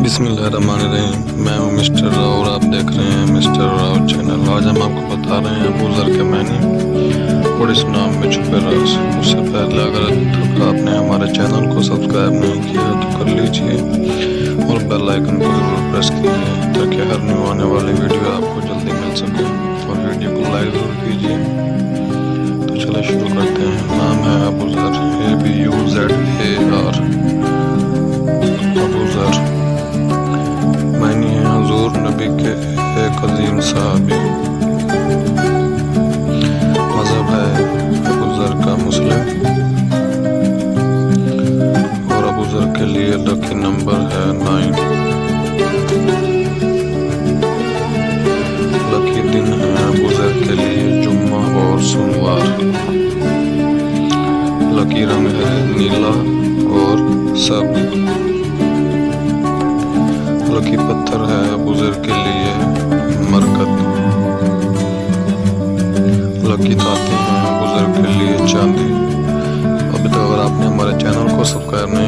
बिस्मिल्लाहिर्रहमानिर्रहीम। मैं हूँ मिस्टर राव और आप देख रहे हैं मिस्टर राव चैनल। आज हम आपको बता रहे हैं अबू ज़र के मानी और इस नाम में छुपे राज। उससे पहले अगर तक आपने हमारे चैनल को सब्सक्राइब नहीं किया तो कर लीजिए और बेल आइकन को ज़रूर प्रेस कीजिए ताकि हर न्यू आने वाली वीडियो आपको जल्दी मिल सके और वीडियो को लाइक ज़रूर कीजिए। तो चलिए शुरू करते हैं। नाम है अबू ज़र, ABUZAR। अबू ज़र मानी है हुजूर नबी के एक अजीम सहाबी। मज़हब है अबू ज़र का मुस्लिम और अबू ज़र के लिए लकी नंबर है 9। लकी दिन है अबू ज़र के लिए जुम्मा और सोमवार। लकी रंग है नीला और सब। लकी पत्थर है अबू ज़र के लिए मरकत। लकी ताते हैं अबू ज़र के लिए चांदी। अभी तक अगर आपने हमारे चैनल को सब्सक्राइब नहीं